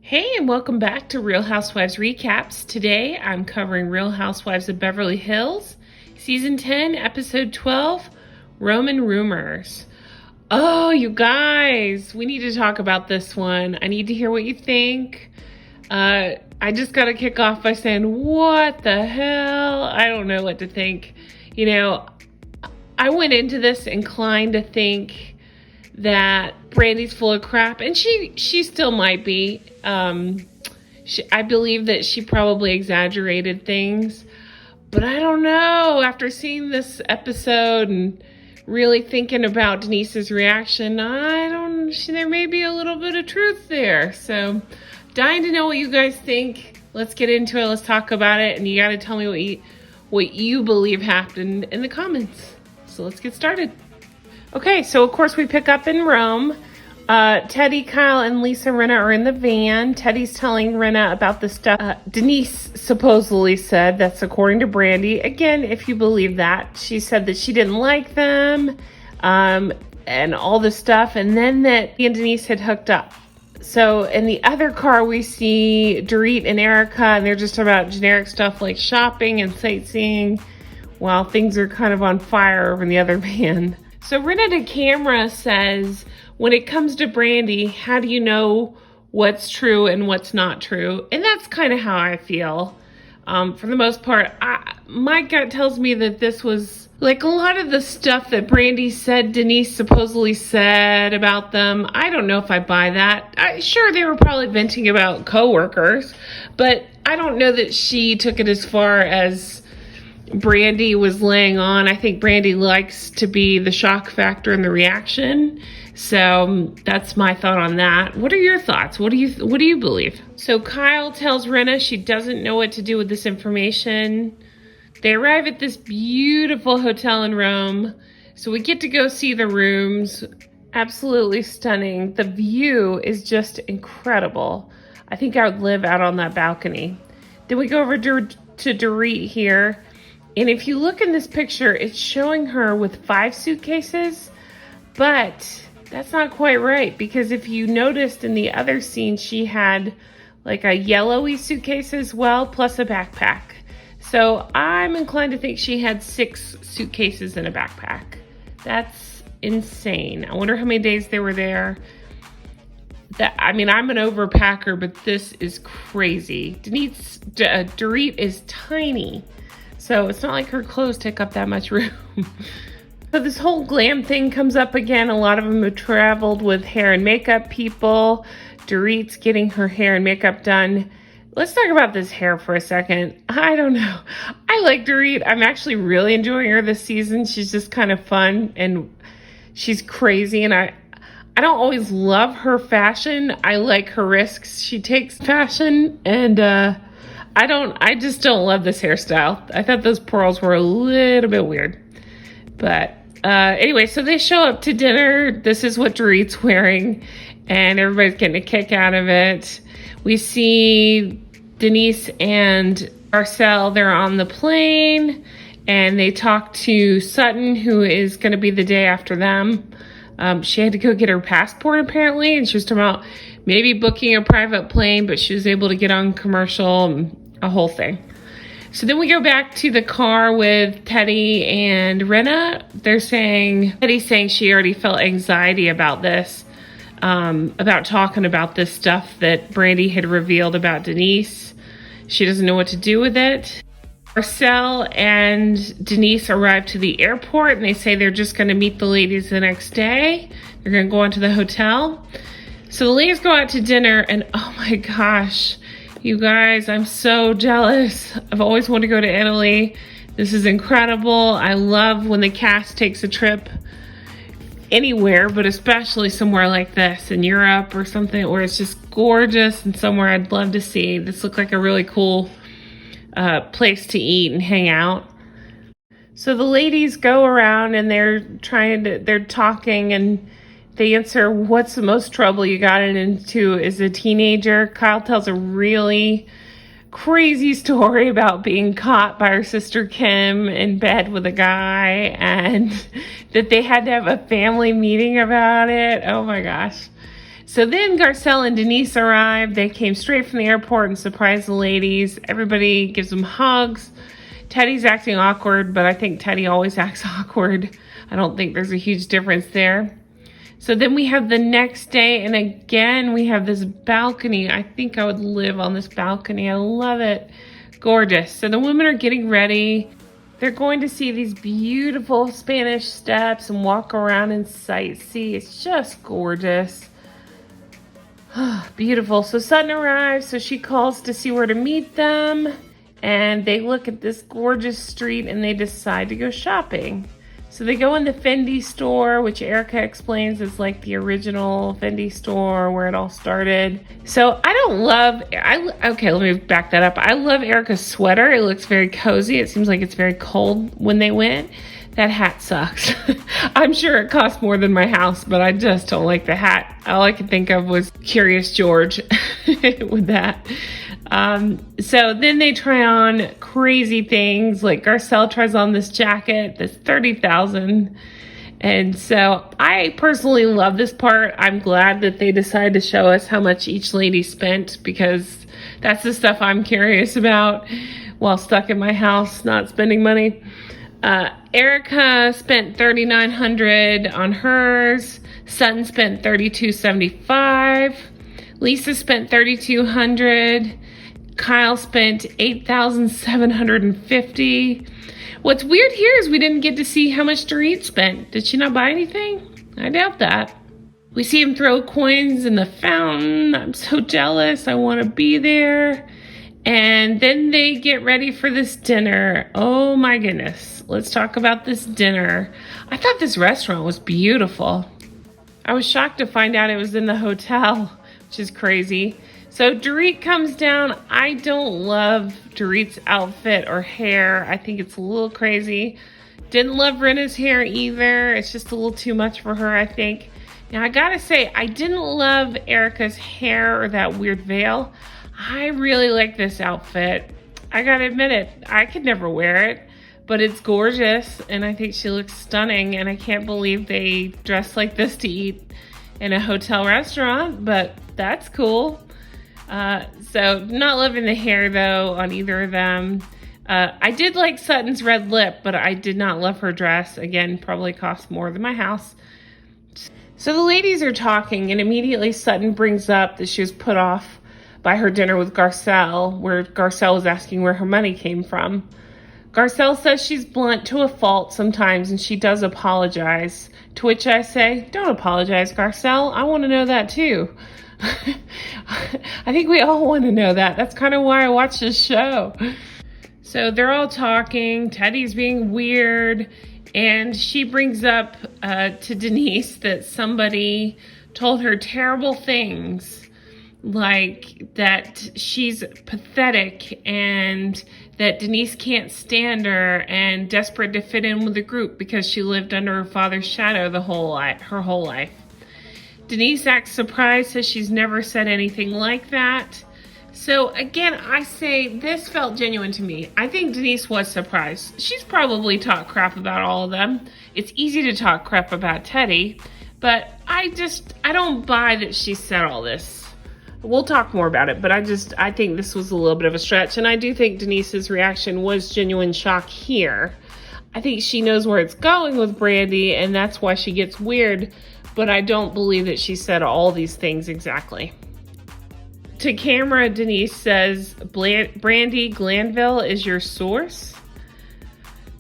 Hey, and welcome back to Real Housewives Recaps. Today, I'm covering Real Housewives of Beverly Hills, Season 10, Episode 12, Roman Rumors. Oh, you guys, we need to talk about this one. I need to hear what you think. I just got to kick off by saying, what the hell? I don't know what to think. You know, I went into this inclined to think that Brandi's full of crap, and she still might be. I believe that she probably exaggerated things, but I don't know. After seeing this episode and really thinking about Denise's reaction, there may be a little bit of truth there. So, dying to know what you guys think. Let's get into it. Let's talk about it, and you got to tell me what you believe happened in the comments. So let's get started. Okay, so of course we pick up in Rome. Teddi, Kyle, and Lisa Rinna are in the van. Teddi's telling Rinna about the stuff Denise supposedly said. That's according to Brandi. Again, if you believe that. She said that she didn't like them, and all this stuff, and then that he and Denise had hooked up. So in the other car, we see Dorit and Erika, and they're just about generic stuff like shopping and sightseeing, while things are kind of on fire over in the other van. So Rinna to camera says, when it comes to Brandi, how do you know what's true and what's not true? And that's kind of how I feel. For the most part, my gut tells me that this was like a lot of the stuff that Brandi said Denise supposedly said about them. I don't know if I buy that. Sure, they were probably venting about coworkers, but I don't know that she took it as far as Brandi was laying on. I think Brandi likes to be the shock factor and the reaction. So that's my thought on that. What are your thoughts? What do you believe? So Kyle tells Rinna she doesn't know what to do with this information. They arrive at this beautiful hotel in Rome. So we get to go see the rooms. Absolutely stunning. The view is just incredible. I think I would live out on that balcony. Then we go over to Dorit here. And if you look in this picture, it's showing her with 5 suitcases, but that's not quite right, because if you noticed in the other scene, she had like a yellowy suitcase as well, plus a backpack. So I'm inclined to think she had 6 suitcases in a backpack. That's insane. I wonder how many days they were there. I'm an overpacker, but this is crazy. Dorit is tiny. So it's not like her clothes take up that much room. So this whole glam thing comes up again. A lot of them have traveled with hair and makeup people. Dorit's getting her hair and makeup done. Let's talk about this hair for a second. I don't know. I like Dorit. I'm actually really enjoying her this season. She's just kind of fun and she's crazy. And I don't always love her fashion. I like her risks she takes fashion, and I just don't love this hairstyle. I thought those pearls were a little bit weird. But anyway, so they show up to dinner. This is what Dorit's wearing, and everybody's getting a kick out of it. We see Denise and Garcelle. They're on the plane, and they talk to Sutton, who is going to be the day after them. She had to go get her passport, apparently, and she was talking about maybe booking a private plane, but she was able to get on commercial, a whole thing. So then we go back to the car with Teddi and Rinna. Teddi's saying she already felt anxiety about this, about talking about this stuff that Brandi had revealed about Denise. She doesn't know what to do with it. Garcelle and Denise arrive to the airport, and they say they're just going to meet the ladies the next day. They're going to go on to the hotel. So the ladies go out to dinner, and oh my gosh, you guys, I'm so jealous. I've always wanted to go to Italy. This is incredible. I love when the cast takes a trip anywhere, but especially somewhere like this in Europe or something where it's just gorgeous, and somewhere I'd love to see. This looked like a really cool place to eat and hang out. So the ladies go around and they're talking, and they answer, what's the most trouble you got into as a teenager? Kyle tells a really crazy story about being caught by her sister Kim in bed with a guy, and that they had to have a family meeting about it. Oh my gosh. So then Garcelle and Denise arrived. They came straight from the airport and surprised the ladies. Everybody gives them hugs. Teddi's acting awkward, but I think Teddi always acts awkward. I don't think there's a huge difference there. So then we have the next day, and again, we have this balcony. I think I would live on this balcony. I love it. Gorgeous. So the women are getting ready. They're going to see these beautiful Spanish steps and walk around and sightsee. It's just gorgeous. Beautiful. So Sutton arrives, so she calls to see where to meet them. And they look at this gorgeous street and they decide to go shopping. So they go in the Fendi store, which Erika explains is like the original Fendi store where it all started. So okay, let me back that up. I love Erika's sweater. It looks very cozy. It seems like it's very cold when they went. That hat sucks. I'm sure it costs more than my house, but I just don't like the hat. All I could think of was Curious George with that. So then they try on crazy things, like Garcelle tries on this jacket that's $30,000. And so I personally love this part. I'm glad that they decided to show us how much each lady spent, because that's the stuff I'm curious about while stuck in my house, not spending money. Erika spent $3,900 on hers. Sutton spent $3,275. Lisa spent $3,200. Kyle spent $8,750. What's weird here is we didn't get to see how much Dorit spent. Did she not buy anything? I doubt that. We see him throw coins in the fountain. I'm so jealous. I want to be there. And then they get ready for this dinner. Oh my goodness. Let's talk about this dinner. I thought this restaurant was beautiful. I was shocked to find out it was in the hotel, which is crazy. So Dorit comes down. I don't love Dorit's outfit or hair. I think it's a little crazy. Didn't love Rinna's hair either. It's just a little too much for her, I think. Now, I gotta say, I didn't love Erika's hair or that weird veil. I really like this outfit. I gotta admit it. I could never wear it, but it's gorgeous, and I think she looks stunning, and I can't believe they dress like this to eat in a hotel restaurant, but that's cool. So not loving the hair though on either of them. I did like Sutton's red lip, but I did not love her dress. Again, probably cost more than my house. So the ladies are talking, and immediately Sutton brings up that she was put off by her dinner with Garcelle, where Garcelle was asking where her money came from. Garcelle says she's blunt to a fault sometimes, and she does apologize. To which I say, don't apologize, Garcelle. I want to know that too. I think we all want to know that. That's kind of why I watch this show. So they're all talking. Teddi's being weird. And she brings up to Denise that somebody told her terrible things, like that she's pathetic and that Denise can't stand her and desperate to fit in with the group because she lived under her father's shadow her whole life. Denise acts surprised, says she's never said anything like that. So again, I say this felt genuine to me. I think Denise was surprised. She's probably talked crap about all of them. It's easy to talk crap about Teddi, but I don't buy that she said all this. We'll talk more about it, but I think this was a little bit of a stretch, and I do think Denise's reaction was genuine shock here. I think she knows where it's going with Brandy, and that's why she gets weird, but I don't believe that she said all these things exactly. To camera, Denise says, Brandy Glanville is your source?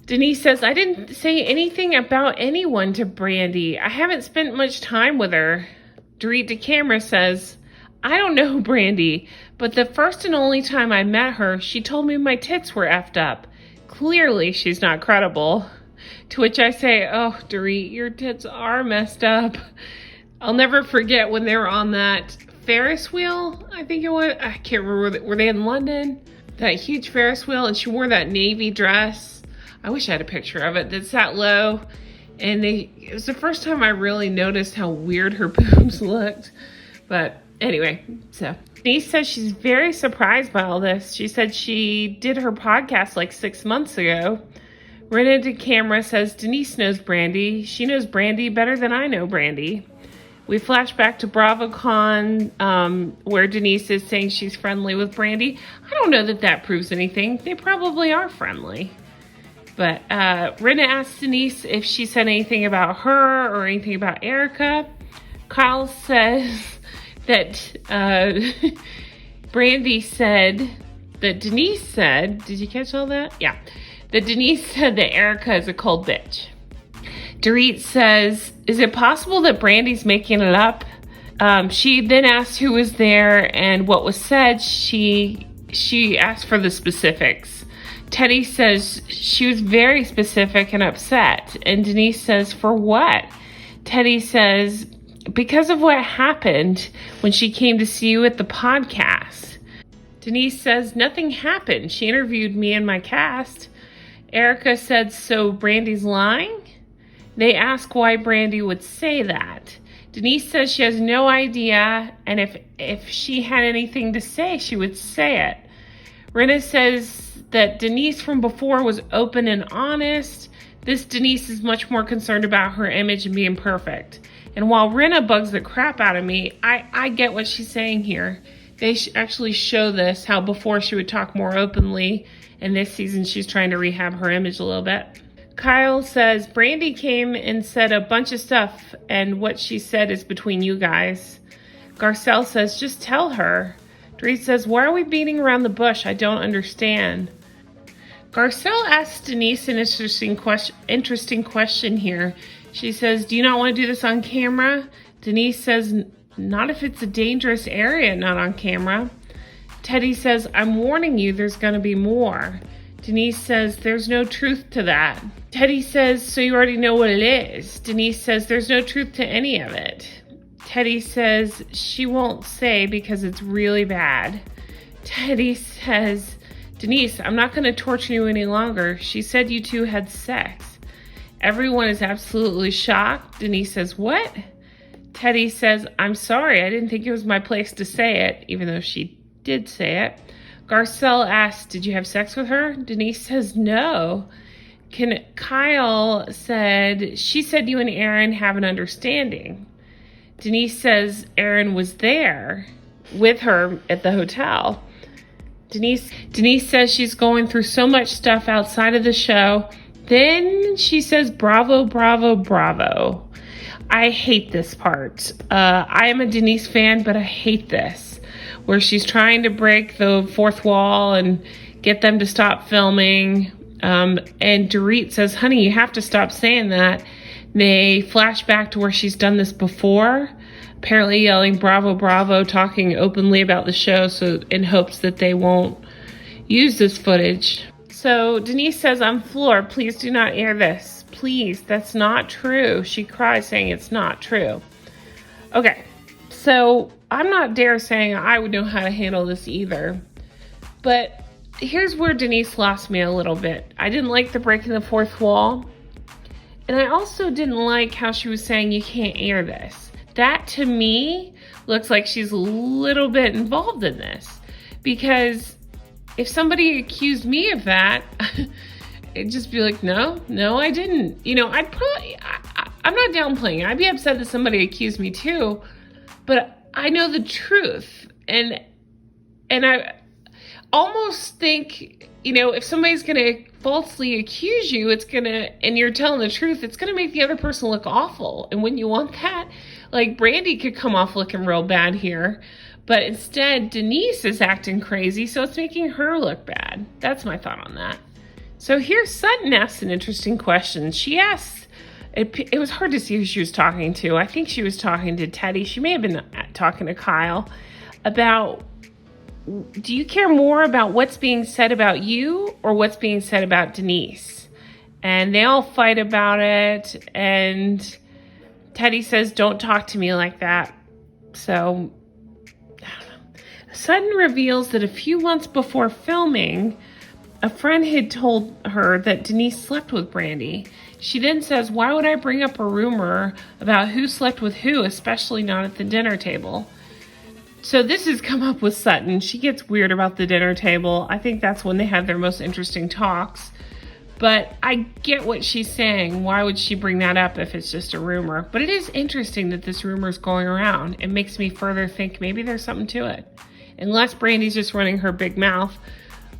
Denise says, I didn't say anything about anyone to Brandy. I haven't spent much time with her. Dorit to camera says, I don't know Brandy, but the first and only time I met her, she told me my tits were effed up. Clearly, she's not credible. To which I say, oh, Dorit, your tits are messed up. I'll never forget when they were on that Ferris wheel, I think it was. I can't remember. Were they in London? That huge Ferris wheel, and she wore that navy dress. I wish I had a picture of it that sat low. And it was the first time I really noticed how weird her boobs looked. But anyway, so Denise says she's very surprised by all this. She said she did her podcast like 6 months ago. Rinna to camera says Denise knows Brandy. She knows Brandy better than I know Brandy. We flash back to BravoCon, where Denise is saying she's friendly with Brandi. I don't know that that proves anything. They probably are friendly. But Rinna asked Denise if she said anything about her or anything about Erika. Kyle says that Brandi said that Denise said, did you catch all that? Yeah. That Denise said that Erika is a cold bitch. Dorit says, is it possible that Brandi's making it up? She then asked who was there and what was said. She asked for the specifics. Teddi says she was very specific and upset. And Denise says, for what? Teddi says, because of what happened when she came to see you at the podcast. Denise says, nothing happened. She interviewed me and my cast. Erika said, so Brandi's lying? They ask why Brandi would say that. Denise says she has no idea, and if she had anything to say, she would say it. Rinna says that Denise from before was open and honest. This Denise is much more concerned about her image and being perfect. And while Rinna bugs the crap out of me, I get what she's saying here. They actually show this, how before she would talk more openly, and this season she's trying to rehab her image a little bit. Kyle says, Brandi came and said a bunch of stuff, and what she said is between you guys. Garcelle says, just tell her. Dorit says, why are we beating around the bush? I don't understand. Garcelle asks Denise an interesting question here. She says, do you not want to do this on camera? Denise says, not if it's a dangerous area, not on camera. Teddi says, I'm warning you, there's going to be more. Denise says, there's no truth to that. Teddi says, so you already know what it is. Denise says, there's no truth to any of it. Teddi says, she won't say because it's really bad. Teddi says, Denise, I'm not going to torture you any longer. She said you two had sex. Everyone is absolutely shocked. Denise says, what? Teddi says, I'm sorry. I didn't think it was my place to say it, even though she did say it. Garcelle asks, did you have sex with her? Denise says, no. Kyle said, she said you and Aaron have an understanding. Denise says Aaron was there with her at the hotel. Denise says she's going through so much stuff outside of the show. Then she says, bravo, bravo, bravo. I hate this part. I am a Denise fan, but I hate this, where she's trying to break the fourth wall and get them to stop filming. And Dorit says, honey, you have to stop saying that. They flash back to where she's done this before, apparently yelling bravo, bravo, talking openly about the show, so in hopes that they won't use this footage. So Denise says, I'm floored. Please do not air this. Please, that's not true. She cries saying it's not true. Okay, so I'm not dare saying I would know how to handle this either. But here's where Denise lost me a little bit. I didn't like the breaking the fourth wall. And I also didn't like how she was saying you can't air this. That to me looks like she's a little bit involved in this. Because if somebody accused me of that, it'd just be like, no, I didn't. You know, I'm not downplaying. I'd be upset that somebody accused me too. But I know the truth. And I almost think, you know, if somebody's going to falsely accuse you, and you're telling the truth, it's going to make the other person look awful. And wouldn't you want that? Like, Brandi could come off looking real bad here. But instead, Denise is acting crazy, so it's making her look bad. That's my thought on that. So here, Sutton asks an interesting question. She asked, it was hard to see who she was talking to. I think she was talking to Teddi. She may have been talking to Kyle about, do you care more about what's being said about you or what's being said about Denise? And they all fight about it. And Teddi says, don't talk to me like that. So, I don't know. Sutton reveals that a few months before filming, a friend had told her that Denise slept with Brandi. She then says, why would I bring up a rumor about who slept with who, especially not at the dinner table? So this has come up with Sutton. She gets weird about the dinner table. I think that's when they have their most interesting talks. But I get what she's saying. Why would she bring that up if it's just a rumor? But it is interesting that this rumor is going around. It makes me further think maybe there's something to it. Unless Brandi's just running her big mouth,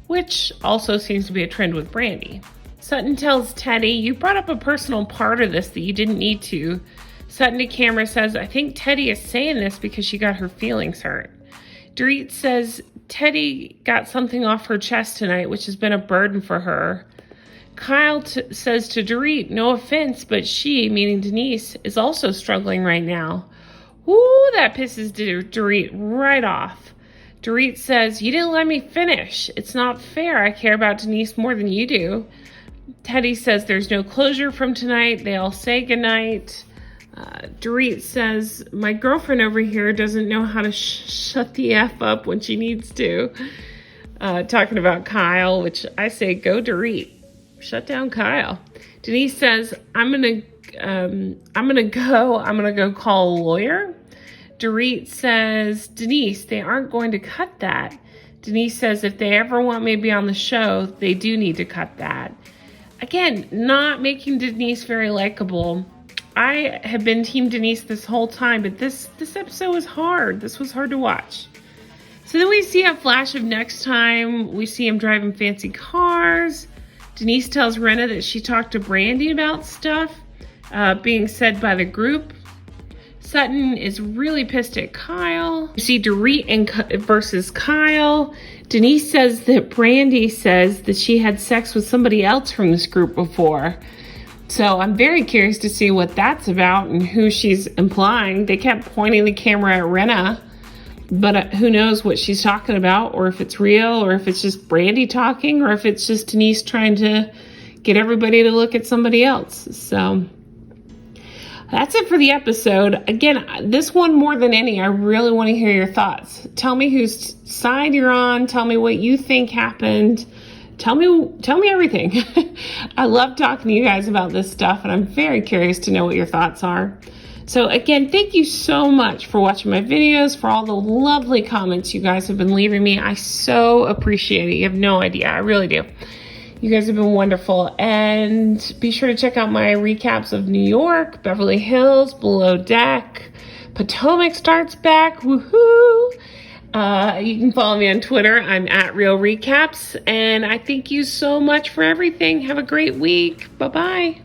which also seems to be a trend with Brandi. Sutton tells Teddi, you brought up a personal part of this that you didn't need to. Sutton to camera says, I think Teddi is saying this because she got her feelings hurt. Dorit says, Teddi got something off her chest tonight, which has been a burden for her. Kyle says to Dorit, no offense, but she, meaning Denise, is also struggling right now. Ooh, that pisses Dorit right off. Dorit says, you didn't let me finish. It's not fair. I care about Denise more than you do. Teddi says there's no closure from tonight. They all say goodnight. Dorit says, my girlfriend over here doesn't know how to shut the F up when she needs to. Talking about Kyle, which I say, go Dorit. Shut down Kyle. Denise says, I'm gonna go call a lawyer. Dorit says, Denise, they aren't going to cut that. Denise says, if they ever want me to be on the show, they do need to cut that. Again, not making Denise very likable. I have been Team Denise this whole time, but this episode was hard. This was hard to watch. So then we see a flash of next time. We see him driving fancy cars. Denise tells Rinna that she talked to Brandi about stuff being said by the group. Sutton is really pissed at Kyle. You see Dorit versus Kyle. Denise says that Brandi says that she had sex with somebody else from this group before. So I'm very curious to see what that's about and who she's implying. They kept pointing the camera at Rinna, but who knows what she's talking about, or if it's real, or if it's just Brandi talking, or if it's just Denise trying to get everybody to look at somebody else. So that's it for the episode. Again, this one more than any, I really want to hear your thoughts. Tell me whose side you're on. Tell me what you think happened. Tell me everything. I love talking to you guys about this stuff, and I'm very curious to know what your thoughts are. So again, thank you so much for watching my videos, for all the lovely comments you guys have been leaving me. I so appreciate it. You have no idea. I really do. You guys have been wonderful. And be sure to check out my recaps of New York, Beverly Hills, Below Deck. Potomac starts back. Woohoo! You can follow me on Twitter. I'm at Real Recaps. And I thank you so much for everything. Have a great week. Bye-bye.